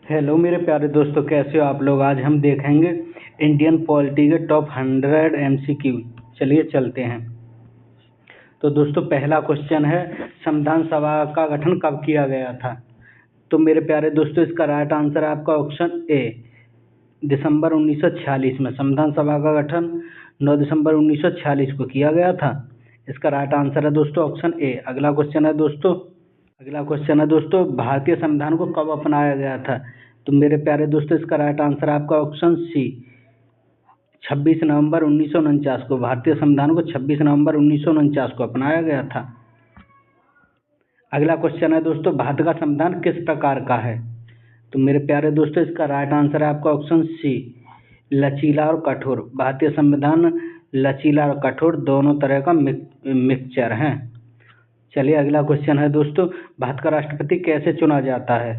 Hello मेरे प्यारे दोस्तों, कैसे हो आप लोग। आज हम देखेंगे इंडियन पॉलिटी के टॉप 100 MCQ। चलिए चलते हैं। तो दोस्तों पहला क्वेश्चन है, संविधान सभा का गठन कब किया गया था। तो मेरे प्यारे दोस्तों इसका राइट आंसर है आपका ऑप्शन ए, दिसंबर 1946 में। संविधान सभा का गठन 9 दिसंबर 1946 को किया गया था। इसका राइट आंसर है दोस्तों ऑप्शन ए। अगला क्वेश्चन है दोस्तों, भारतीय संविधान को कब अपनाया गया था। तो मेरे प्यारे दोस्तों इसका राइट आंसर है आपका ऑप्शन सी, 26 नवंबर 1949 को। भारतीय संविधान को 26 नवंबर 1949 को अपनाया गया था। अगला क्वेश्चन है दोस्तों, भारत का संविधान किस प्रकार का है। तो मेरे प्यारे दोस्तों इसका राइट आंसर है आपका ऑप्शन सी, लचीला और कठोर। भारतीय संविधान लचीला और कठोर दोनों तरह का मिक्सचर है। चलिए अगला क्वेश्चन है दोस्तों, भारत का राष्ट्रपति कैसे चुना जाता है।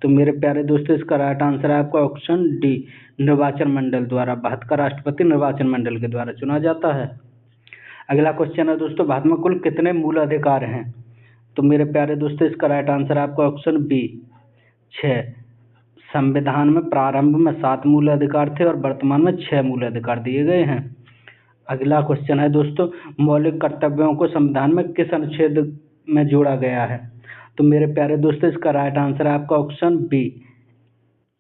तो मेरे प्यारे दोस्तों इसका राइट आंसर है आपका ऑप्शन डी, निर्वाचन मंडल द्वारा। भारत का राष्ट्रपति निर्वाचन मंडल के द्वारा चुना जाता है। अगला क्वेश्चन है दोस्तों, भारत में कुल कितने मूल अधिकार हैं। तो मेरे प्यारे दोस्तों इसका राइट आंसर है आपका ऑप्शन बी, 6। संविधान में प्रारंभ में 7 मूल अधिकार थे और वर्तमान में 6 मूल अधिकार दिए गए हैं। अगला क्वेश्चन है दोस्तों, मौलिक कर्तव्यों को संविधान में किस अनुच्छेद में जोड़ा गया है। तो मेरे प्यारे दोस्तों इसका राइट आंसर है आपका ऑप्शन बी,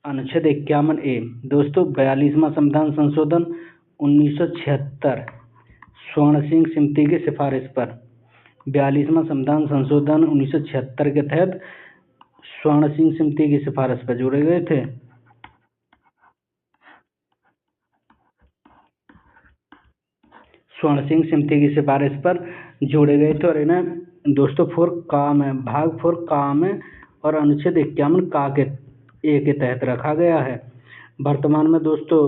अनुच्छेद 51A। दोस्तों 42वां संविधान संशोधन 1976 स्वर्ण सिंह समिति की सिफारिश पर 42वां संविधान संशोधन 1976 के तहत स्वर्ण सिंह समिति की सिफारिश पर जोड़े गए थे। स्वर्ण सिंह समिति की सिफारिश पर जोड़े गए थे और इन्हें दोस्तों भाग 4 काम है और अनुच्छेद 51 का के ए के तहत रखा गया है। वर्तमान में दोस्तों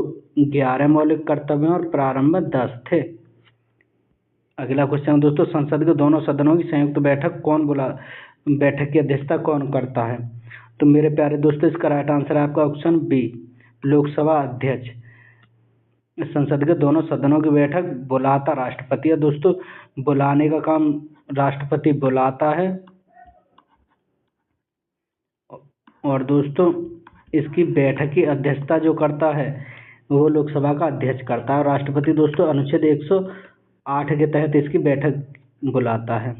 11 मौलिक कर्तव्य और प्रारंभ में 10 थे। अगला क्वेश्चन दोस्तों, संसद के दोनों सदनों की संयुक्त बैठक की अध्यक्षता कौन करता है। तो मेरे प्यारे दोस्तों इसका राइट आंसर है आपका ऑप्शन बी, लोकसभा अध्यक्ष। संसद के दोनों सदनों की बैठक बुलाता राष्ट्रपति है। दोस्तों बुलाने का काम राष्ट्रपति बुलाता है और दोस्तों इसकी बैठक की अध्यक्षता जो करता है वो लोकसभा का अध्यक्ष करता है और राष्ट्रपति दोस्तों अनुच्छेद 108 के तहत इसकी बैठक बुलाता है।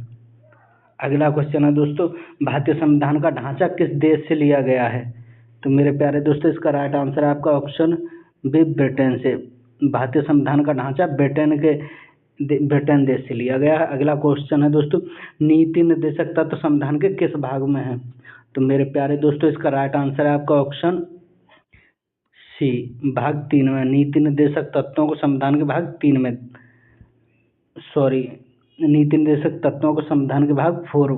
अगला क्वेश्चन है दोस्तों, भारतीय संविधान का ढांचा किस देश से लिया गया है। तो मेरे प्यारे दोस्तों इसका राइट आंसर है आपका ऑप्शन बी, ब्रिटेन से। भारतीय संविधान का ढांचा ब्रिटेन देश से लिया गया है। अगला क्वेश्चन है दोस्तों, नीति निर्देशक तत्व संविधान के किस भाग में है। तो मेरे प्यारे दोस्तों इसका राइट आंसर है आपका ऑप्शन सी, भाग 3 में। नीति निर्देशक तत्वों को संविधान के भाग 3 में नीति निर्देशक तत्वों को संविधान के भाग 4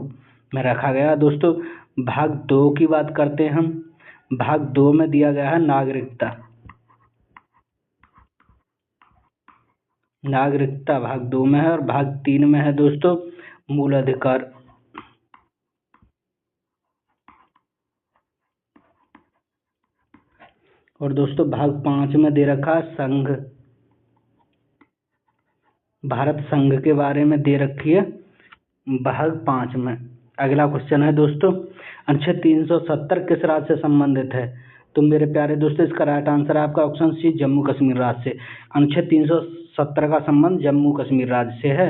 में रखा गया। दोस्तों भाग 2 की बात करते हैं हम। भाग 2 में दिया गया है नागरिकता भाग 2 में है और भाग 3 में है दोस्तों मूल अधिकार। और दोस्तों भाग 5 में दे रखा है भारत संघ के बारे में दे रखी है भाग 5 में। अगला क्वेश्चन है दोस्तों, अनुच्छेद 370 किस राज्य से संबंधित है। तो मेरे प्यारे दोस्तों इसका राइट आंसर है आपका ऑप्शन सी, जम्मू कश्मीर राज्य से। अनुच्छेद 370 का संबंध जम्मू कश्मीर राज्य से है।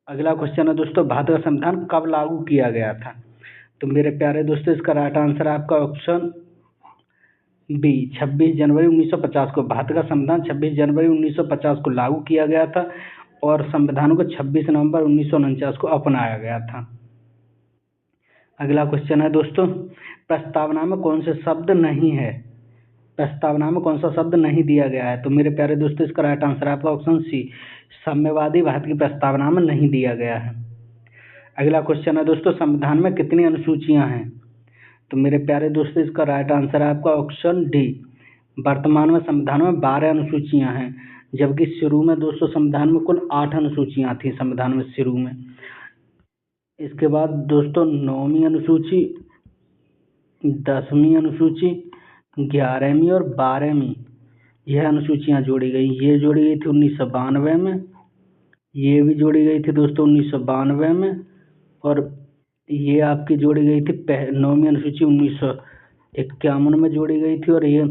अगला क्वेश्चन है दोस्तों, भारत का संविधान कब लागू किया गया था। तो मेरे प्यारे दोस्तों इसका राइट आंसर है आपका ऑप्शन बी, 26 जनवरी 1950 को। भारत का संविधान 26 जनवरी 1950 को लागू किया गया था और संविधान को 26 नवंबर 1949 को अपनाया गया था। अगला क्वेश्चन है दोस्तों, प्रस्तावना में कौन से शब्द नहीं है। प्रस्तावना में कौन सा शब्द नहीं दिया गया है। तो मेरे प्यारे दोस्तों इसका राइट आंसर है आपका ऑप्शन सी, साम्यवादी भारत की प्रस्तावना में नहीं दिया गया है। अगला क्वेश्चन है दोस्तों, संविधान में कितनी अनुसूचियां हैं। तो मेरे प्यारे दोस्तों इसका राइट आंसर है आपका ऑप्शन डी, वर्तमान में संविधान में 12 अनुसूचियां हैं, जबकि शुरू में दोस्तों संविधान में कुल 8 अनुसूचियां थी संविधान में शुरू में। इसके बाद दोस्तों 9वीं अनुसूची, 10वीं अनुसूची, 11वीं और 12वीं यह अनुसूचियां जोड़ी गई। ये जोड़ी गई थी 1992 में, ये भी जोड़ी गई थी दोस्तों 1992 में और ये आपकी जोड़ी गई थी 9वीं अनुसूची 1951 में जोड़ी गई थी और ये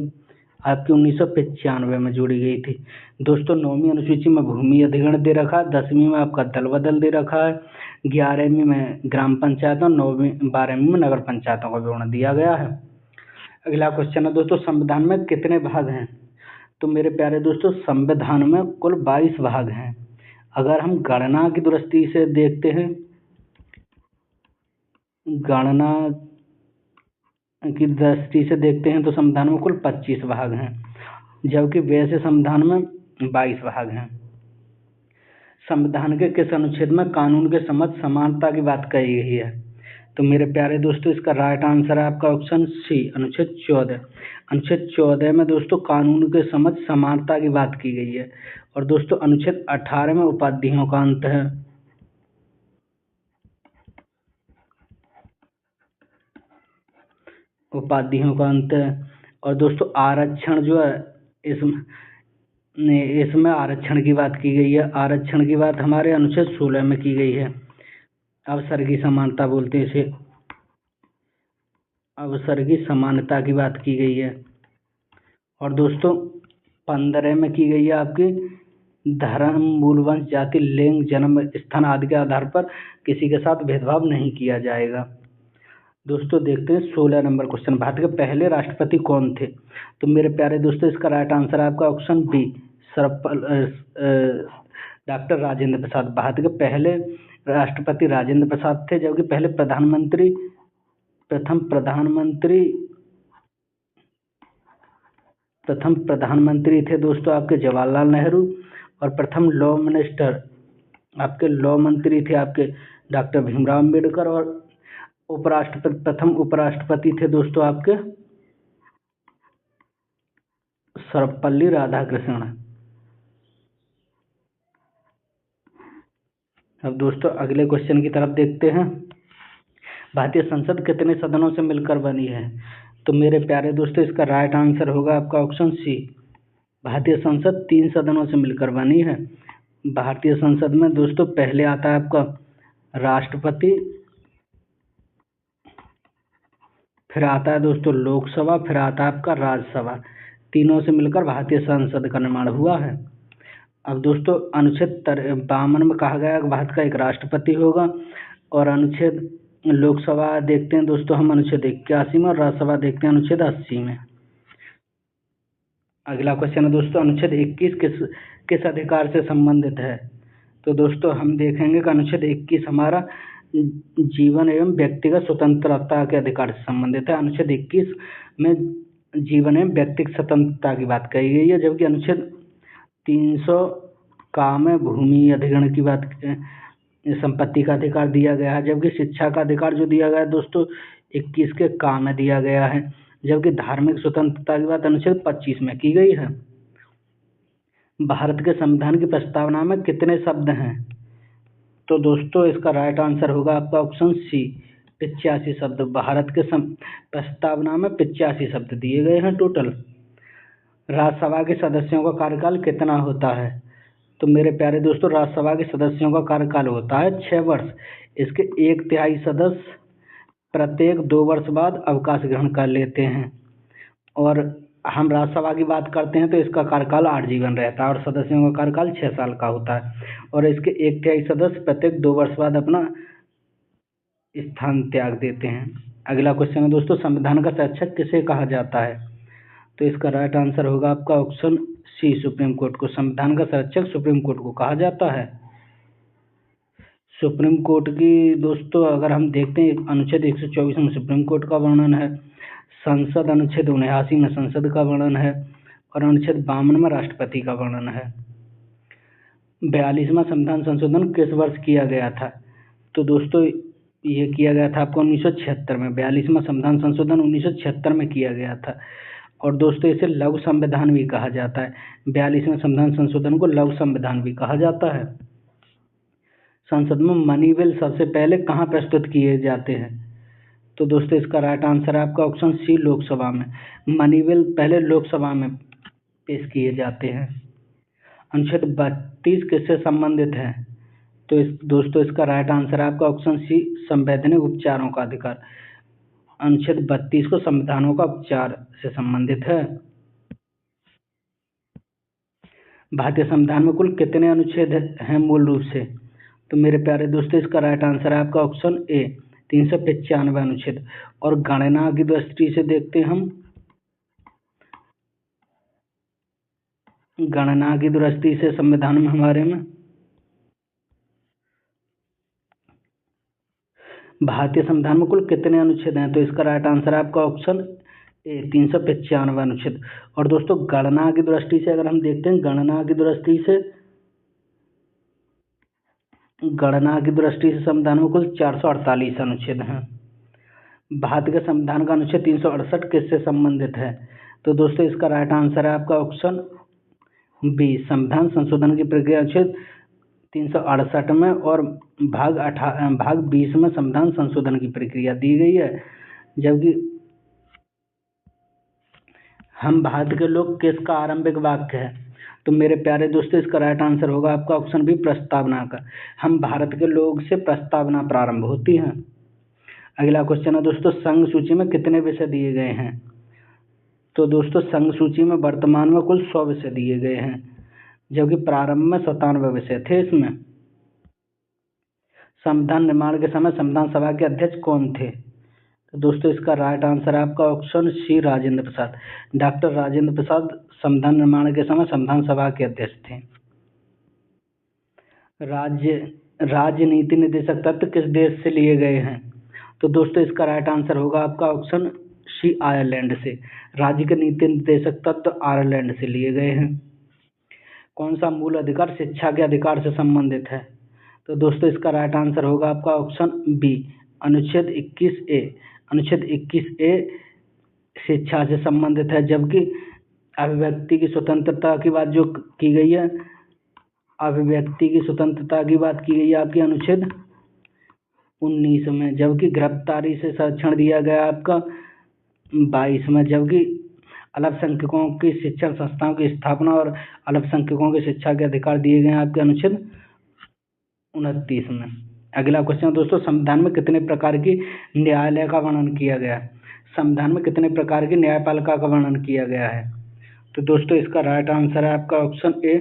आपकी 1995 में जोड़ी गई थी। दोस्तों 9वीं अनुसूची में भूमि अधिग्रहण दे रखा है, 10वीं में आपका दल बदल दे रखा है, 11वीं में ग्राम पंचायतों, 12वीं में नगर पंचायतों का विवरण दिया गया है। अगला क्वेश्चन है दोस्तों, संविधान में कितने भाग हैं? तो मेरे प्यारे दोस्तों संविधान में कुल 22 भाग हैं। अगर हम गणना की दृष्टि से देखते हैं, गणना की दृष्टि से देखते हैं तो संविधान में कुल 25 भाग हैं, जबकि वैसे संविधान में 22 भाग हैं। संविधान के किस अनुच्छेद में कानून के समझ समानता की बात कही गई है? तो मेरे प्यारे दोस्तों इसका राइट आंसर है आपका ऑप्शन सी, अनुच्छेद 14। अनुच्छेद 14 में दोस्तों कानून के समझ समानता की बात की गई है। और दोस्तों अनुच्छेद 18 में उपाधियों का अंत है। उपाधियों का अंत है। और दोस्तों आरक्षण जो है इसमें आरक्षण की बात की गई है। आरक्षण की बात हमारे अनुच्छेद 16 में की गई है। अवसर की समानता बोलते हैं इसे, अवसर की समानता की बात की गई है। और दोस्तों 15 में की गई है आपकी धर्म, मूलवंश, जाति, लिंग, जन्म स्थान आदि के आधार पर किसी के साथ भेदभाव नहीं किया जाएगा। दोस्तों देखते हैं 16 नंबर क्वेश्चन, भारत के पहले राष्ट्रपति कौन थे? तो मेरे प्यारे दोस्तों इसका राइट आंसर है आपका option B, doctor Rajendra Prasad. Bharat के पहले राष्ट्रपति राजेंद्र प्रसाद थे, जबकि पहले प्रथम प्रधानमंत्री थे दोस्तों आपके जवाहरलाल नेहरू। और प्रथम लॉ मिनिस्टर आपके लॉ मंत्री थे आपके डॉक्टर भीमराव अम्बेडकर। और प्रथम उपराष्ट्रपति थे दोस्तों आपके सर्वपल्ली राधाकृष्णन। अब दोस्तों अगले क्वेश्चन की तरफ देखते हैं, भारतीय संसद कितने सदनों से मिलकर बनी है? तो मेरे प्यारे दोस्तों इसका राइट आंसर होगा आपका ऑप्शन सी, भारतीय संसद 3 सदनों से मिलकर बनी है। भारतीय संसद में दोस्तों पहले आता है आपका राष्ट्रपति, फिर आता है दोस्तों लोकसभा, फिर आता है आपका राज्यसभा। तीनों से मिलकर भारतीय संसद का निर्माण हुआ है। अब दोस्तों अनुच्छेद 52 में कहा गया है कि भारत का एक राष्ट्रपति होगा। और अनुच्छेद लोकसभा देखते हैं दोस्तों हम अनुच्छेद 81 में, और राज्यसभा देखते हैं अनुच्छेद 80 में। अगला क्वेश्चन है दोस्तों, अनुच्छेद 21 किस अधिकार से संबंधित है? तो दोस्तों हम देखेंगे कि अनुच्छेद 21 हमारा जीवन एवं व्यक्तिगत स्वतंत्रता के अधिकार से संबंधित है। अनुच्छेद 21 में जीवन एवं व्यक्तिगत स्वतंत्रता की बात कही गई है, जबकि अनुच्छेद 300 का में भूमि अधिग्रहण की बात, संपत्ति का अधिकार दिया गया है। जबकि शिक्षा का अधिकार जो दिया गया है दोस्तों 21 के का में दिया गया है। जबकि धार्मिक स्वतंत्रता की बात अनुच्छेद 25 में की गई है। भारत के संविधान की प्रस्तावना में कितने शब्द हैं? तो दोस्तों इसका राइट आंसर होगा आपका ऑप्शन सी, 85 शब्द। भारत के प्रस्तावना में 85 शब्द दिए गए हैं टोटल। राज्यसभा के सदस्यों का कार्यकाल कितना होता है? तो मेरे प्यारे दोस्तों राज्यसभा के सदस्यों का कार्यकाल होता है 6 वर्ष। इसके 1/3 सदस्य प्रत्येक 2 वर्ष बाद अवकाश ग्रहण कर लेते हैं। और हम राज्यसभा की बात करते हैं तो इसका कार्यकाल आजीवन रहता है और सदस्यों का कार्यकाल 6 साल का होता है। और इसके 1/3 सदस्य प्रत्येक 2 वर्ष बाद अपना स्थान त्याग देते हैं। अगला क्वेश्चन है दोस्तों, संविधान का संरक्षक किसे कहा जाता है? तो इसका राइट आंसर होगा आपका ऑप्शन सी, सुप्रीम कोर्ट को। संविधान का संरक्षक सुप्रीम कोर्ट को कहा जाता है। सुप्रीम कोर्ट की दोस्तों अगर हम देखते हैं अनुच्छेद 124 में सुप्रीम कोर्ट का वर्णन है, संसद अनुच्छेद 79 में संसद का वर्णन है, और अनुच्छेद 52 में राष्ट्रपति का वर्णन है। 42वां संविधान संशोधन किस वर्ष किया गया था? तो दोस्तों ये किया गया था आपको 1976 में। 42वां संविधान संशोधन 1976 में किया गया था। और दोस्तों इसे लघु संविधान भी कहा जाता है। 42वें संविधान संशोधन को लघु संविधान भी कहा जाता है। संसद में मनी बिल सबसे पहले कहाँ प्रस्तुत किए जाते हैं? तो दोस्तों इसका राइट आंसर है आपका ऑप्शन सी, लोकसभा में। मनी बिल पहले लोकसभा में पेश किए जाते हैं। अनुच्छेद 32 किससे संबंधित है? तो दोस्तों इसका राइट आंसर है आपका ऑप्शन सी, संवैधानिक उपचारों का अधिकार। अनुच्छेद 32 को संविधानों का उपचार से संबंधित है। भारतीय संविधान में कुल कितने अनुच्छेद हैं मूल रूप से? तो मेरे प्यारे दोस्तों, इसका राइट आंसर है आपका ऑप्शन ए 395 अनुच्छेद। और गणना की दृष्टि से देखते हैं हम, गणना की दृष्टि से संविधान में हमारे में भारतीय संविधान में कुल कितने अनुच्छेद हैं? तो इसका राइट आंसर है आपका ऑप्शन ए 395 अनुच्छेद। और दोस्तों गणना की दृष्टि से अगर हम देखते हैं, गणना की दृष्टि से संविधान में कुल 448 अनुच्छेद हैं। भारत के संविधान का अनुच्छेद 368 किससे संबंधित है? तो दोस्तों इसका राइट आंसर है आपका ऑप्शन बी संविधान संशोधन की प्रक्रिया अनुच्छेद 368 में और भाग 20 में संविधान संशोधन की प्रक्रिया दी गई है। जबकि हम भारत के लोग किसका आरंभिक वाक्य है? तो मेरे प्यारे दोस्तों, इसका राइट आंसर होगा आपका ऑप्शन बी प्रस्तावना का। हम भारत के लोग से प्रस्तावना प्रारंभ होती है। अगला क्वेश्चन है दोस्तों, संघ सूची में कितने विषय दिए गए हैं? तो दोस्तों संघ सूची में वर्तमान में कुल 100 विषय दिए गए हैं, जबकि प्रारंभ में 97 विषय थे। इसमें संविधान निर्माण के समय संविधान सभा के अध्यक्ष कौन थे? तो दोस्तों इसका राइट आंसर है आपका ऑप्शन सी राजेंद्र प्रसाद। डॉक्टर राजेंद्र प्रसाद संविधान निर्माण के समय संविधान सभा के अध्यक्ष थे। राजनीति निर्देशक तत्व किस देश से लिए गए हैं? तो दोस्तों इसका राइट आंसर होगा आपका ऑप्शन सी आयरलैंड से। राज्य के नीति निर्देशक तत्व आयरलैंड से लिए गए हैं। कौन सा मूल अधिकार शिक्षा के अधिकार से संबंधित है? तो दोस्तों इसका राइट आंसर होगा आपका ऑप्शन बी अनुच्छेद 21A। अनुच्छेद 21A शिक्षा से संबंधित है, जबकि अभिव्यक्ति की स्वतंत्रता की बात जो की गई है, अभिव्यक्ति की स्वतंत्रता की बात की गई है आपकी अनुच्छेद 19 में, जबकि गिरफ्तारी से संरक्षण दिया गया आपका 22 में, जबकि अल्पसंख्यकों की शिक्षण संस्थाओं की स्थापना और अल्पसंख्यकों की शिक्षा के अधिकार दिए गए हैं आपके अनुच्छेद 29 में। अगला क्वेश्चन दोस्तों, संविधान में कितने प्रकार की न्यायालय का वर्णन किया गया है? संविधान में कितने प्रकार की न्यायपालिका का वर्णन किया गया है? तो दोस्तों इसका राइट आंसर है आपका ऑप्शन ए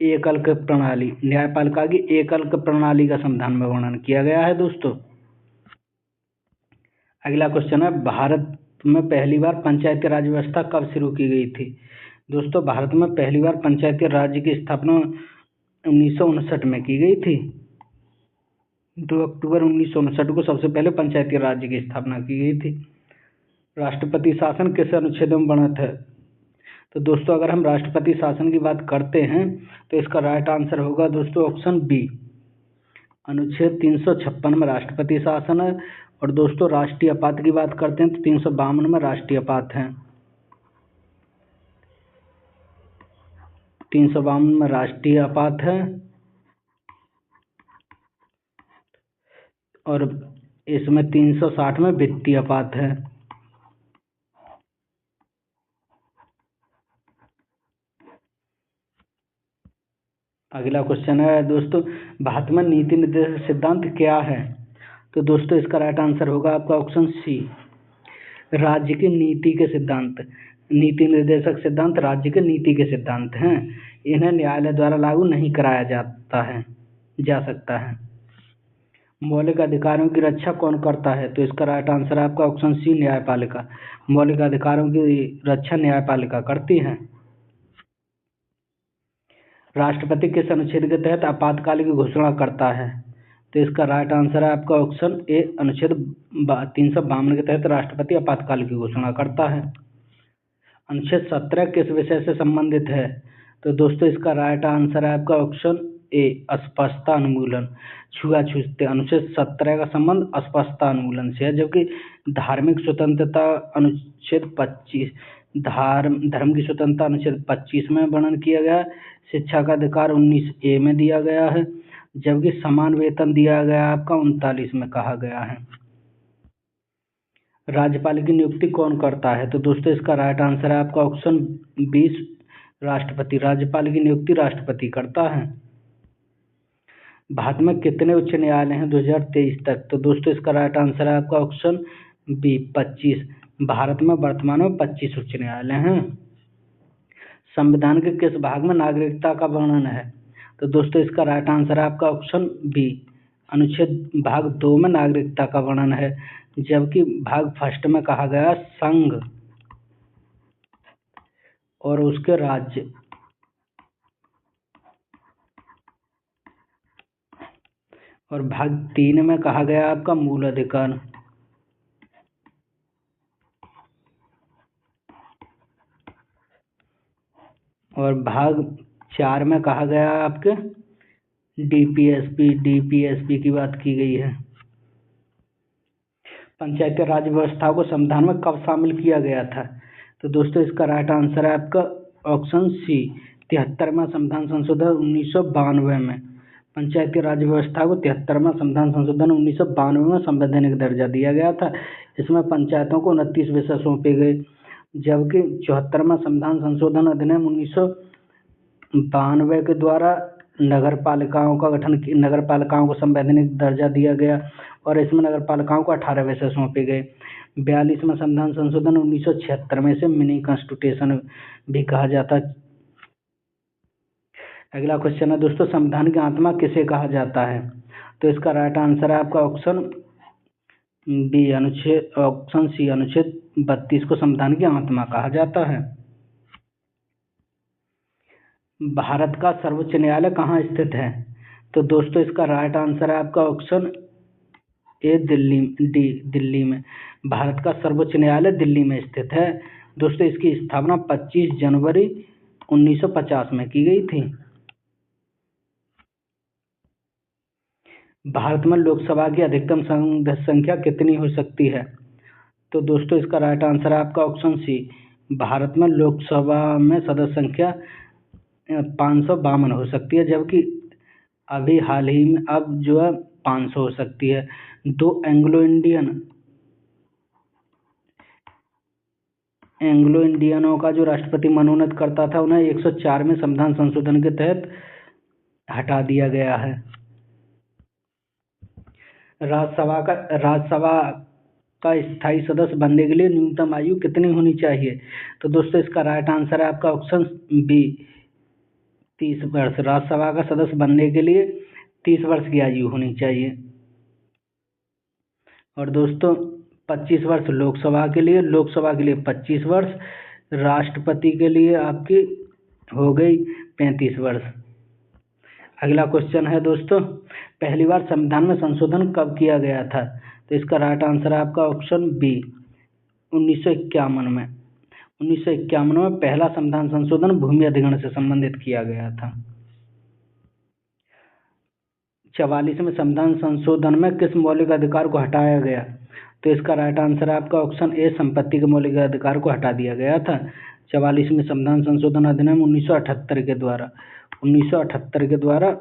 एकल्क प्रणाली। न्यायपालिका की एकल्क प्रणाली का संविधान में वर्णन किया गया है दोस्तों। अगला क्वेश्चन है, भारत में पहली बार पंचायती राज व्यवस्था कब शुरू की गई थी? दोस्तों भारत में पहली बार पंचायती राज की स्थापना 1959 में की गई थी। 2 अक्टूबर 1959 को सबसे पहले पंचायती राज की स्थापना की गई थी। राष्ट्रपति शासन किस अनुच्छेद में वर्णित है? तो दोस्तों अगर हम राष्ट्रपति शासन की बात करते हैं तो इसका राइट आंसर होगा दोस्तों ऑप्शन बी अनुच्छेद 356 में राष्ट्रपति शासन है। और दोस्तों राष्ट्रीय आपात की बात करते हैं तो 352 में राष्ट्रीय आपात है। 352 में राष्ट्रीय आपात है और इसमें 360 में वित्तीय आपात है। अगला क्वेश्चन है दोस्तों, भारत में नीति निर्देशक सिद्धांत क्या है? तो दोस्तों इसका राइट आंसर होगा आपका ऑप्शन सी राज्य की नीति के सिद्धांत। नीति निर्देशक सिद्धांत राज्य के नीति के सिद्धांत हैं। इन्हें न्यायालय द्वारा लागू नहीं कराया जा सकता है। मौलिक अधिकारों की रक्षा कौन करता है? तो इसका राइट आंसर है आपका ऑप्शन सी न्यायपालिका। मौलिक अधिकारों की रक्षा न्यायपालिका करती है। राष्ट्रपति किस अनुच्छेद के तहत आपातकाल की घोषणा करता है? तो इसका राइट आंसर है आपका ऑप्शन ए अनुच्छेद 352 के तहत राष्ट्रपति आपातकाल की घोषणा करता है। अनुच्छेद 17 किस विषय से संबंधित है? तो दोस्तों इसका राइट आंसर है आपका ऑप्शन ए अस्पष्टता उन्मूलन छुआछूत। अनुच्छेद 17 का संबंध अस्पष्टता उन्मूलन से है, जबकि धार्मिक स्वतंत्रता अनुच्छेद 25 धर्म की स्वतंत्रता अनुच्छेद 25 में वर्णन किया गया। शिक्षा का अधिकार 19A में दिया गया है, जबकि समान वेतन दिया गया आपका 39 में कहा गया है। राज्यपाल की नियुक्ति कौन करता है? तो दोस्तों इसका राइट आंसर है आपका ऑप्शन 20 राष्ट्रपति। राज्यपाल की नियुक्ति राष्ट्रपति करता है। भारत में कितने उच्च न्यायालय हैं 2023 तक? तो दोस्तों इसका राइट आंसर है आपका ऑप्शन बी 25। भारत में वर्तमान में 25 उच्च न्यायालय हैं। संविधान के किस भाग में नागरिकता का वर्णन है? तो दोस्तों इसका राइट आंसर है आपका ऑप्शन बी, अनुच्छेद भाग 2 में नागरिकता का वर्णन है, जबकि भाग फर्स्ट में कहा गया संघ और उसके राज्य। और भाग 3 में कहा गया आपका मूल अधिकार। और भाग 4 में कहा गया आपके डीपीएसपी की बात की गई है। पंचायती राज व्यवस्था को संविधान में कब शामिल किया गया था? तो दोस्तों इसका राइट आंसर है आपका ऑप्शन सी, 73वां संविधान संशोधन 1992 में। पंचायती राज व्यवस्था को 73वां संविधान संशोधन 1992 में संवैधानिक दर्जा दिया गया था। इसमें पंचायतों को 29 विषय सौंपे गए, जबकि 74वां संविधान संशोधन अधिनियम 1992 के द्वारा नगर पालिकाओं को संवैधानिक दर्जा दिया गया और इसमें नगर पालिकाओं को 18 विषय सौंपे गए। 42वां संविधान संशोधन 1976 में से मिनी कॉन्स्टिट्यूशन भी कहा जाता है। अगला क्वेश्चन है दोस्तों, संविधान की आत्मा किसे कहा जाता है? तो इसका राइट आंसर है आपका ऑप्शन बी, ऑप्शन सी, अनुच्छेद 32 को संविधान की आत्मा कहा जाता है। भारत का सर्वोच्च न्यायालय कहाँ स्थित है? तो दोस्तों इसका राइट आंसर है आपका ऑप्शन ए, दिल्ली में। भारत का सर्वोच्च न्यायालय दिल्ली में स्थित है। दोस्तों इसकी स्थापना 25 जनवरी 1950 में की गई थी। भारत में लोकसभा की अधिकतम सदस्य संख्या कितनी हो सकती है? तो दोस्तों इसका राइट आंसर है आपका ऑप्शन सी, भारत में लोकसभा में सदस्य संख्या 552 हो सकती है, जबकि अभी हाल ही में अब जो है 500 हो सकती है। दो एंग्लो इंडियनों का जो राष्ट्रपति मनोनीत करता था उन्हें 104वें संविधान संशोधन के तहत हटा दिया गया है। राज्यसभा का स्थायी सदस्य बनने के लिए न्यूनतम आयु कितनी होनी चाहिए? तो दोस्तों इसका राइट आंसर है आपका ऑप्शन बी, 30 वर्ष। राज्यसभा का सदस्य बनने के लिए 30 वर्ष की आयु होनी चाहिए। और दोस्तों 25 वर्ष लोकसभा के लिए 25 वर्ष, राष्ट्रपति के लिए आपकी हो गई 35 वर्ष। अगला क्वेश्चन है दोस्तों, पहली बार संविधान में संशोधन कब किया गया था? तो इसका राइट आंसर है आपका ऑप्शन बी, 1951 में। 1951 में पहला संविधान संशोधन भूमि अधिग्रहण से संबंधित किया गया था। 44वें संविधान संशोधन में किस मौलिक अधिकार को हटाया गया? तो इसका राइट आंसर है आपका ऑप्शन ए, संपत्ति के मौलिक अधिकार को हटा दिया गया था। 44वें संविधान संशोधन अधिनियम 1978 के द्वारा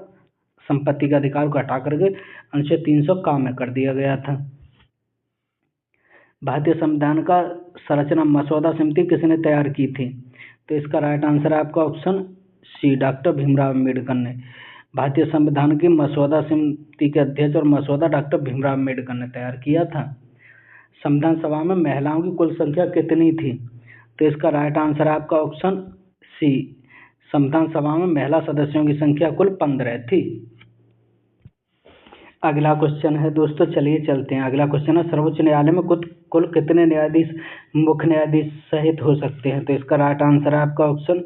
संपत्ति के अधिकार को हटा करके अनुच्छेद 300 काम में कर दिया गया था। भारतीय संविधान का संरचना मसौदा समिति किसने तैयार की थी? तो इसका राइट आंसर है आपका option C, doctor Bhimrao Ambedkar ने। भारतीय संविधान की मसौदा समिति के अध्यक्ष और मसौदा डॉक्टर भीमराव अम्बेडकर ने तैयार किया था। संविधान सभा में महिलाओं की कुल संख्या कितनी थी? तो इसका राइट आंसर है आपका ऑप्शन सी, संविधान सभा में महिला सदस्यों की संख्या कुल 15 थी। अगला क्वेश्चन है दोस्तों, चलिए चलते हैं। अगला क्वेश्चन है, सर्वोच्च न्यायालय में कुल कितने न्यायाधीश मुख्य न्यायाधीश सहित हो सकते हैं? तो इसका राइट आंसर है आपका ऑप्शन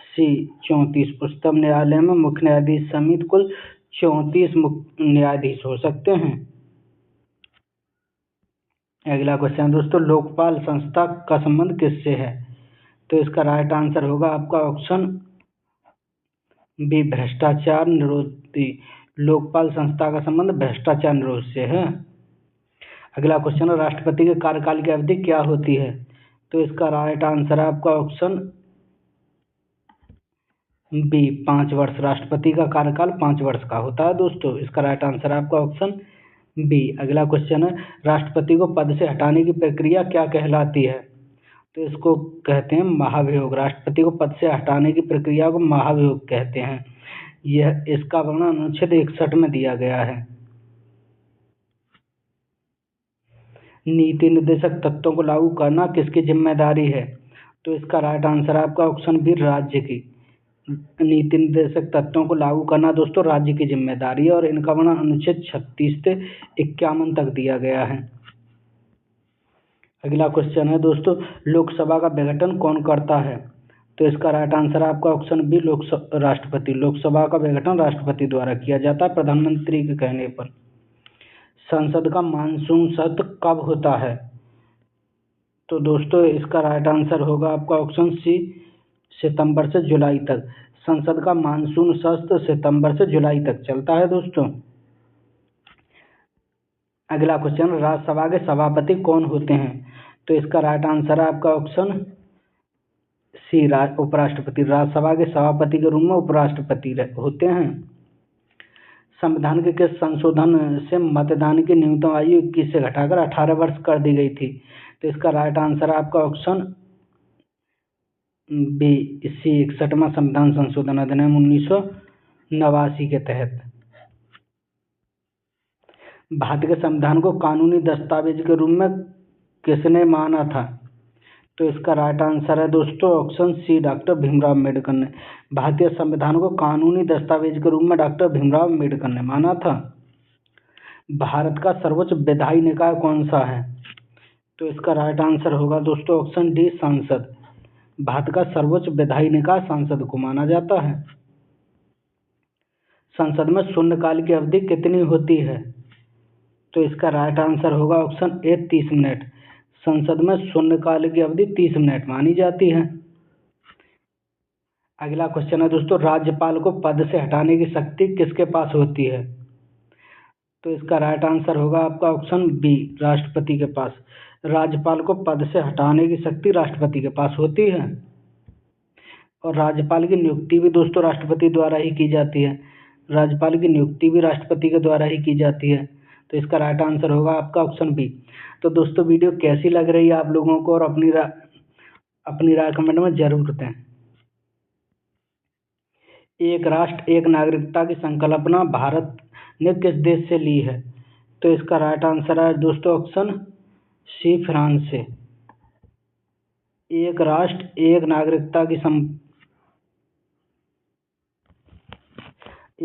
सी, 34। उच्चतम न्यायालय में मुख्य न्यायाधीश समेत कुल 34 न्यायाधीश हो सकते हैं। अगला क्वेश्चन दोस्तों, लोकपाल संस्था का संबंध किससे है? तो इसका राइट आंसर होगा आपका ऑप्शन बी, भ्रष्टाचार निरोधी। लोकपाल संस्था का संबंध भ्रष्टाचार निरोध से है। अगला क्वेश्चन है, राष्ट्रपति के कार्यकाल की अवधि क्या होती है? तो इसका राइट आंसर है आपका ऑप्शन बी, 5 वर्ष। राष्ट्रपति का कार्यकाल 5 वर्ष का होता है दोस्तों। इसका राइट आंसर है आपका ऑप्शन बी। अगला क्वेश्चन है, राष्ट्रपति को पद से हटाने की प्रक्रिया क्या कहलाती है? तो इसको कहते हैं महाभियोग। राष्ट्रपति को पद से हटाने की प्रक्रिया को महाभियोग कहते हैं। यह इसका वर्णन अनुच्छेद 61 में दिया गया है। नीति निर्देशक तत्वों को लागू करना किसकी जिम्मेदारी है? तो इसका राइट आंसर है आपका ऑप्शन बी, राज्य की। नीति निर्देशक तत्वों को लागू करना दोस्तों राज्य की जिम्मेदारी है और इनका वर्णन अनुच्छेद 36 से 51 तक दिया गया है। अगला क्वेश्चन है दोस्तों, लोकसभा का विघटन कौन करता है? तो इसका राइट आंसर है आपका ऑप्शन बी, राष्ट्रपति। लोकसभा का विघटन राष्ट्रपति द्वारा किया जाता है प्रधानमंत्री के कहने पर। संसद का मानसून सत्र कब होता है? तो दोस्तों इसका राइट आंसर होगा आपका ऑप्शन सी, सितंबर से जुलाई तक। संसद का मानसून सत्र सितंबर से जुलाई तक चलता है दोस्तों। अगला क्वेश्चन, राज्यसभा के सभापति कौन होते हैं? तो इसका राइट आंसर है आपका ऑप्शन सी, उपराष्ट्रपति। राज्यसभा के सभापति के रूप में उपराष्ट्रपति होते हैं। संविधान के किस संशोधन से मतदान की न्यूनतम आयु 21 से घटाकर 18 वर्ष कर दी गई थी? तो इसका राइट आंसर है आपका ऑप्शन बी, सी, 61वां संविधान संशोधन अधिनियम 1989 के तहत। भारत के संविधान को कानूनी दस्तावेज के रूप में किसने माना था? तो इसका राइट आंसर है दोस्तों option C, doctor Bhimrao Ambedkar ने। भारतीय संविधान को कानूनी दस्तावेज के रूप में डॉक्टर भीमराव अम्बेडकर ने माना था। भारत का सर्वोच्च विधायी निकाय कौन सा है? तो इसका राइट आंसर होगा दोस्तों ऑप्शन डी, संसद। भारत का सर्वोच्च विधायी निकाय संसद को माना जाता है। संसद में शून्यकाल की अवधि कितनी होती है? तो इसका राइट आंसर होगा ऑप्शन ए, 30 मिनट। संसद में शून्यकाल की अवधि 30 मिनट मानी जाती है। अगला क्वेश्चन है दोस्तों, राज्यपाल को पद से हटाने की शक्ति किसके पास होती है? तो इसका राइट आंसर होगा आपका ऑप्शन बी, राष्ट्रपति के पास। राज्यपाल को पद से हटाने की शक्ति राष्ट्रपति के पास होती है और राज्यपाल की नियुक्ति भी दोस्तों राष्ट्रपति द्वारा ही की जाती है। राज्यपाल की नियुक्ति भी राष्ट्रपति के द्वारा ही की जाती है। तो इसका राइट आंसर होगा आपका ऑप्शन बी। तो दोस्तों वीडियो कैसी लग रही है आप लोगों को, और अपनी राय कमेंट में जरूर दें। एक राष्ट्र एक नागरिकता की संकल्पना भारत ने किस देश से ली है? तो इसका राइट आंसर है दोस्तों ऑप्शन सी, फ्रांस से। एक राष्ट्र एक नागरिकता की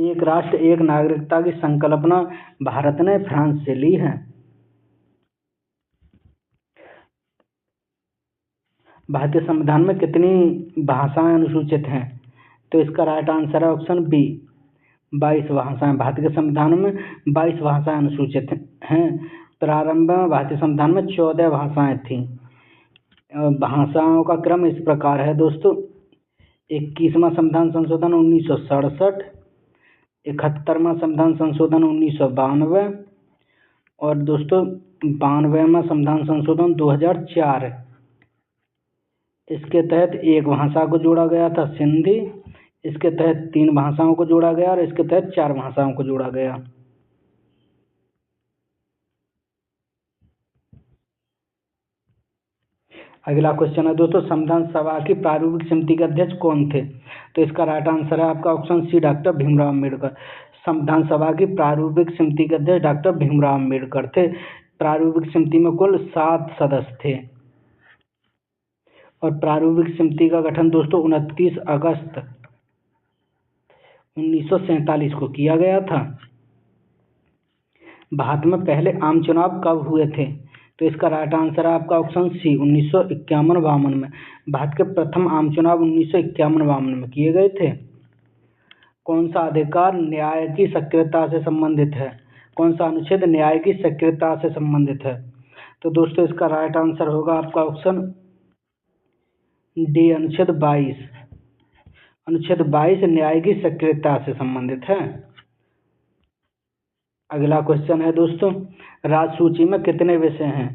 एक राष्ट्र एक नागरिकता की संकल्पना भारत ने फ्रांस से ली है। भारतीय संविधान में कितनी भाषाएं अनुसूचित हैं? तो इसका राइट आंसर है ऑप्शन बी, 22 भाषाएं। भारतीय संविधान में 22 भाषाएं अनुसूचित हैं। प्रारंभ में भारतीय संविधान में 14 भाषाएं थीं। भाषाओं का क्रम इस प्रकार है दोस्तों, 21वां संविधान संशोधन 1967, 71वां संविधान संशोधन 1992 और दोस्तों 92वां संविधान संशोधन 2004। इसके तहत एक भाषा को जोड़ा गया था, सिंधी। इसके तहत 3 भाषाओं को जोड़ा गया और इसके तहत 4 भाषाओं को जोड़ा गया। अगला क्वेश्चन है दोस्तों, संविधान सभा की प्रारूपिक समिति के अध्यक्ष कौन थे? तो इसका राइट आंसर है आपका option C, doctor Bhimrao Ambedkar. संविधान सभा की प्रारूपिक समिति के अध्यक्ष डॉक्टर भीमराव अम्बेडकर थे। प्रारूपिक समिति में कुल 7 सदस्य थे और प्रारूपिक समिति का गठन दोस्तों 29 अगस्त 1947 को किया गया था। भारत में पहले आम चुनाव कब हुए थे? तो इसका राइट आंसर है आपका ऑप्शन सी, 1951-52 में। भारत के प्रथम आम चुनाव 1951-52 में किए गए थे। कौन सा अधिकार न्याय की सक्रियता से संबंधित है? कौन सा अनुच्छेद न्याय की सक्रियता से संबंधित है? तो दोस्तों इसका राइट आंसर होगा आपका ऑप्शन डी, अनुच्छेद 22। अनुच्छेद 22 न्याय की सक्रियता से संबंधित है। अगला क्वेश्चन है दोस्तों, राज्य सूची में कितने विषय हैं?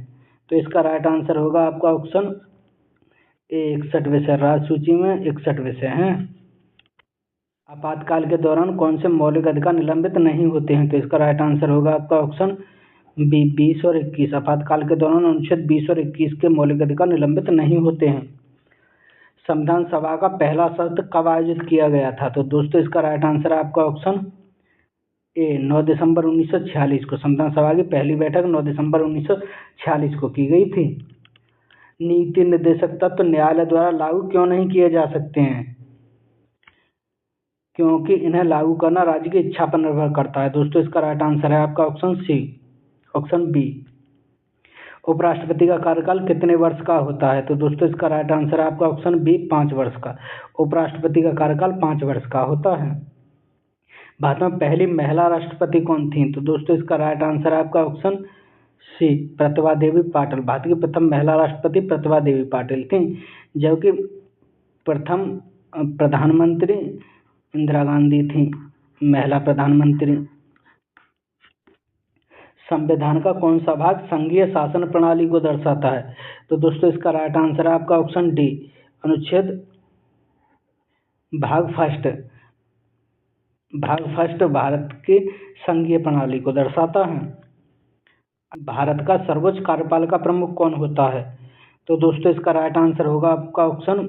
तो इसका राइट आंसर होगा आपका ऑप्शन ए, 61 विषय। राज्य सूची में 61 विषय हैं। आपातकाल के दौरान कौन से मौलिक अधिकार निलंबित नहीं होते हैं? तो इसका राइट आंसर होगा आपका ऑप्शन बी, 20 और 21। आपातकाल के दौरान अनुच्छेद 20 और 21 के मौलिक अधिकार निलंबित नहीं होते हैं। संविधान सभा का पहला सत्र कब आयोजित किया गया था? तो दोस्तों इसका राइट आंसर है आपका ऑप्शन ए 9 दिसंबर 1946 को। संविधान सभा की पहली बैठक 9 दिसंबर 1946 को की गई थी। नीति निर्देशक तत्व न्यायालय द्वारा लागू क्यों नहीं किए जा सकते हैं? क्योंकि इन्हें लागू करना राज्य की इच्छा पर निर्भर करता है। दोस्तों इसका राइट आंसर है आपका ऑप्शन बी। उपराष्ट्रपति का कार्यकाल कितने वर्ष का होता है? तो दोस्तों इसका राइट आंसर है आपका ऑप्शन बी 5 वर्ष का। उपराष्ट्रपति का कार्यकाल 5 वर्ष का होता है। भारत में पहली महिला राष्ट्रपति कौन थी? तो दोस्तों इसका राइट आंसर है आपका ऑप्शन सी प्रतिभा देवी पाटिल। भारत की प्रथम महिला राष्ट्रपति प्रतिभा देवी पाटिल थी, जबकि प्रथम प्रधानमंत्री इंदिरा गांधी थी, महिला प्रधानमंत्री। संविधान का कौन सा भाग संघीय शासन प्रणाली को दर्शाता है? तो दोस्तों इसका राइट आंसर है आपका ऑप्शन डी अनुच्छेद भाग फर्स्ट भारत की संघीय प्रणाली को दर्शाता है। भारत का सर्वोच्च कार्यपालिका प्रमुख कौन होता है? तो दोस्तों इसका राइट आंसर होगा आपका ऑप्शन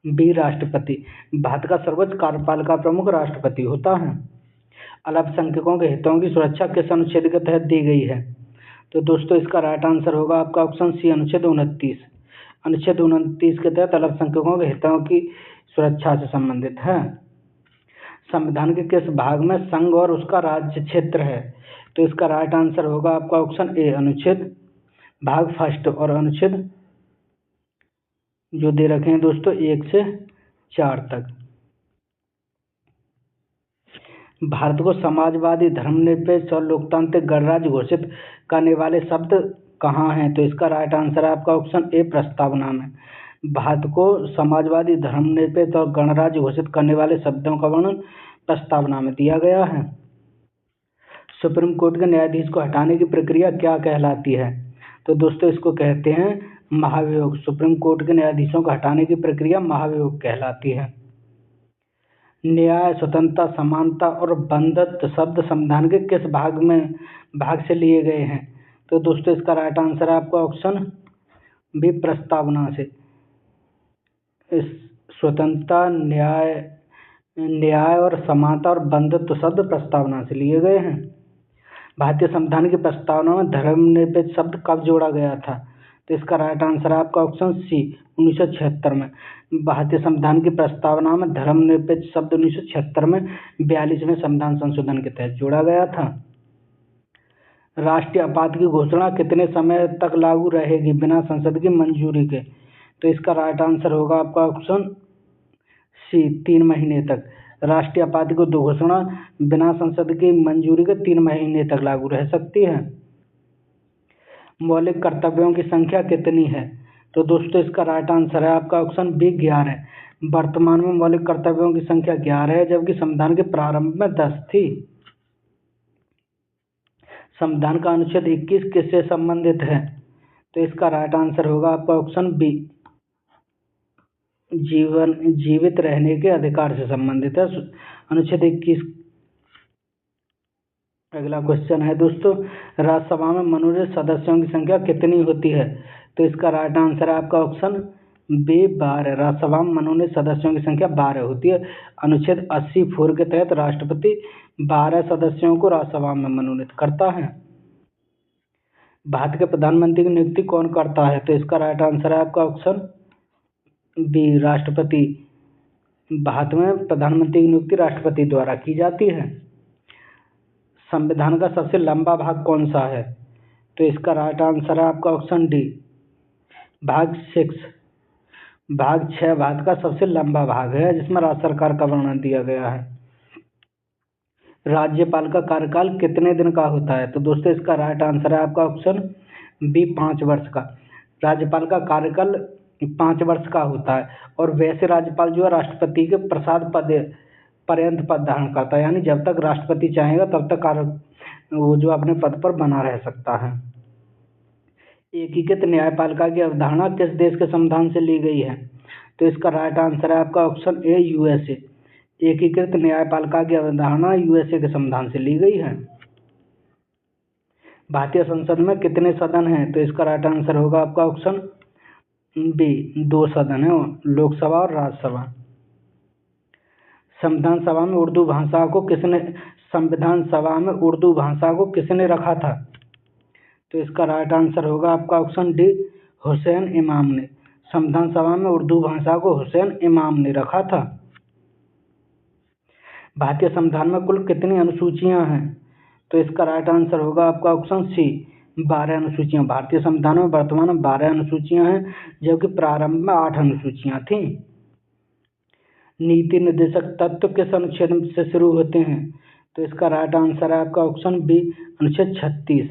बी राष्ट्रपति। भारत का सर्वोच्च कार्यपालिका प्रमुख राष्ट्रपति होता है। अल्पसंख्यकों के हितों की सुरक्षा किस अनुच्छेद के तहत दी गई है? तो दोस्तों इसका राइट आंसर होगा आपका ऑप्शन सी अनुच्छेद 29। अनुच्छेद 29 के तहत अल्पसंख्यकों के हितों की सुरक्षा से संबंधित है। संविधान के किस भाग में संघ और उसका राज्य क्षेत्र है? तो इसका राइट आंसर होगा आपका ऑप्शन ए अनुच्छेद भाग फर्स्ट और अनुच्छेद जो दे रखे हैं दोस्तों 1 से 4 तक। भारत को समाजवादी, धर्मनिरपेक्ष और लोकतांत्रिक गणराज्य घोषित करने वाले शब्द कहाँ हैं? तो इसका राइट आंसर है आपका ऑप्शन ए प्रस्तावना में। भारत को समाजवादी, धर्मनिरपेक्ष और गणराज्य घोषित करने वाले शब्दों का वर्णन प्रस्तावना में दिया गया है। सुप्रीम कोर्ट के न्यायाधीश को हटाने की प्रक्रिया क्या कहलाती है? तो दोस्तों इसको कहते हैं महाभियोग। सुप्रीम कोर्ट के न्यायाधीशों को हटाने की प्रक्रिया महाभियोग कहलाती है। न्याय, स्वतंत्रता, समानता और बंधुत्व शब्द संविधान के किस भाग से लिए गए हैं? तो दोस्तों इसका राइट आंसर है आपका ऑप्शन बी प्रस्तावना से। इस स्वतंत्रता, न्याय और समानता और बंधुत्व शब्द प्रस्तावना से लिए गए हैं। भारतीय संविधान की प्रस्तावना में धर्मनिरपेक्ष शब्द कब जोड़ा गया था? तो इसका राइट आंसर है आपका ऑप्शन सी 1976 में। भारतीय संविधान की प्रस्तावना में धर्मनिरपेक्ष शब्द 1976 में 42वें संविधान संशोधन के तहत जोड़ा गया था। राष्ट्रीय आपात की घोषणा कितने समय तक लागू रहेगी बिना संसद की मंजूरी के? तो इसका राइट आंसर होगा आपका ऑप्शन सी 3 महीने तक। राष्ट्रीय आपात की घोषणा बिना संसद की मंजूरी के 3 महीने तक लागू रह सकती है। मौलिक कर्तव्यों की संख्या कितनी है? तो दोस्तों इसका राइट आंसर है आपका ऑप्शन बी 11। वर्तमान में मौलिक कर्तव्यों की संख्या 11 है, जबकि संविधान के प्रारंभ में 10 थी। संविधान का अनुच्छेद 21 किससे संबंधित है? तो इसका राइट आंसर होगा आपका ऑप्शन बी जीवित रहने के अधिकार से संबंधित है अनुच्छेद 21। अगला क्वेश्चन है दोस्तों, राज्यसभा में मनोनीत सदस्यों की संख्या कितनी होती है? तो इसका राइट आंसर है आपका ऑप्शन बी 12। राज्यसभा में मनोनीत सदस्यों की संख्या 12 होती है। अनुच्छेद 80(4) के तहत राष्ट्रपति 12 सदस्यों को राज्यसभा में मनोनीत करता है। भारत के प्रधानमंत्री की नियुक्ति कौन करता है? तो इसका राइट आंसर है आपका ऑप्शन बी राष्ट्रपति। भारत में प्रधानमंत्री की नियुक्ति राष्ट्रपति द्वारा की जाती है। संविधान का सबसे लंबा भाग कौन सा है? तो इसका राइट आंसर है आपका ऑप्शन डी भाग 6। भाग 6 भारत का सबसे लंबा भाग है, जिसमें राज्य सरकार का वर्णन दिया गया है। राज्यपाल का कार्यकाल कितने दिन का होता है? तो दोस्तों इसका राइट आंसर है आपका ऑप्शन बी 5 वर्ष का। राज्यपाल का कार्यकाल 5 वर्ष का होता है, और वैसे राज्यपाल जो है राष्ट्रपति के प्रसाद पर्यंत पद धारण करता है, यानी जब तक राष्ट्रपति चाहेगा तब तक वो जो अपने पद पर बना रह सकता है। एकीकृत न्यायपालिका की अवधारणा किस देश के संविधान से ली गई है? तो इसका राइट आंसर है आपका ऑप्शन ए यूएसए। एकीकृत न्यायपालिका की अवधारणा यूएसए के संविधान से ली गई है। भारतीय संसद में कितने सदन हैं? तो इसका राइट आंसर होगा आपका ऑप्शन बी 2 सदन है, लोकसभा और राज्यसभा। संविधान सभा में उर्दू भाषा को किसने संविधान सभा में उर्दू भाषा को किसने रखा था? तो इसका राइट आंसर होगा आपका ऑप्शन डी, हुसैन इमाम ने। संविधान सभा में उर्दू भाषा को हुसैन इमाम ने रखा था। भारतीय संविधान में कुल कितनी अनुसूचियां हैं? तो इसका राइट आंसर होगा आपका ऑप्शन सी, 12 अनुसूचियां। भारतीय संविधान में वर्तमान में 12 अनुसूचियां हैं, जबकि प्रारंभ में 8 अनुसूचियां थीं। नीति निर्देशक तत्व किस अनुच्छेद से शुरू होते हैं? तो इसका राइट आंसर है आपका ऑप्शन बी, अनुच्छेद 36।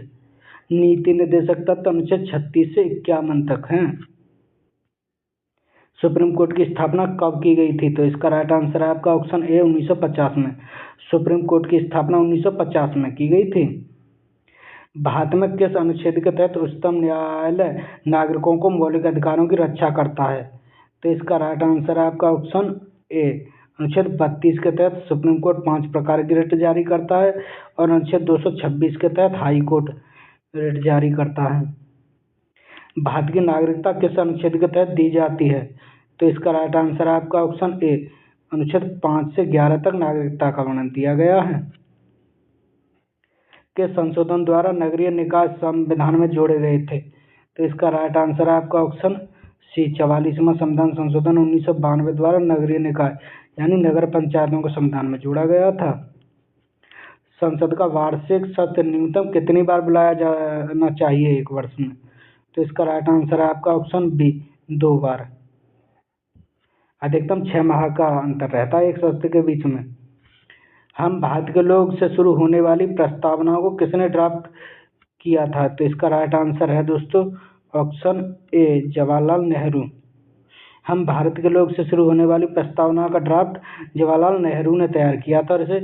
नीति निर्देशक तत्व अनुच्छेद 36 से 51 तक हैं। सुप्रीम कोर्ट की स्थापना कब की गई थी? तो इसका राइट आंसर है आपका ऑप्शन ए, 1950 में। सुप्रीम कोर्ट की स्थापना 1950 में की गई थी। भारत में किस अनुच्छेद के तहत उच्चतम न्यायालय नागरिकों को मौलिक अधिकारों की रक्षा करता है? तो इसका राइट आंसर है आपका ऑप्शन ए, अनुच्छेद 32 के तहत सुप्रीम कोर्ट 5 प्रकार की रिट जारी करता है और अनुच्छेद 226 के तहत हाई कोर्ट रिट जारी करता है। भारत की नागरिकता किस अनुच्छेद के तहत दी जाती है? तो इसका राइट आंसर है आपका ऑप्शन ए, अनुच्छेद 5 से 11 तक नागरिकता का वर्णन दिया गया है। के संशोधन द्वारा नगरीय निकाय संविधान में जोड़े गए थे? तो इसका राइट आंसर है आपका ऑप्शन सी, 44वां संविधान संशोधन 1992 द्वारा नगरीय निकाय यानी नगर पंचायतों को संविधान में जोड़ा गया था। संसद का वार्षिक सत्र न्यूनतम कितनी बार बुलाया जाना चाहिए एक वर्ष में? तो इसका राइट आंसर है आपका ऑप्शन बी, 2 बार। अधिकतम 6 माह का अंतर रहता है एक सत्र के बीच में। हम भारत के लोग से शुरू होने वाली प्रस्तावनाओं को किसने ड्राफ्ट किया था? तो इसका राइट आंसर है दोस्तों ऑप्शन ए, जवाहरलाल नेहरू। हम भारत के लोग से शुरू होने वाली प्रस्तावना का ड्राफ्ट जवाहरलाल नेहरू ने तैयार किया था और इसे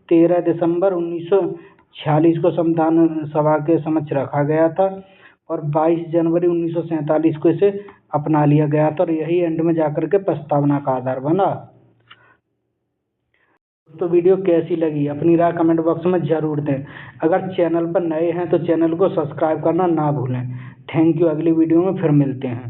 13 दिसंबर 1946 को संविधान सभा के समक्ष रखा गया था और 22 जनवरी 1947 को इसे अपना लिया गया था और यही एंड में जाकर के प्रस्तावना का आधार बना। तो वीडियो कैसी लगी अपनी राय कमेंट बॉक्स में जरूर दें। अगर चैनल पर नए हैं तो चैनल को सब्सक्राइब करना ना भूलें। Thank you. अगली वीडियो में फिर मिलते हैं।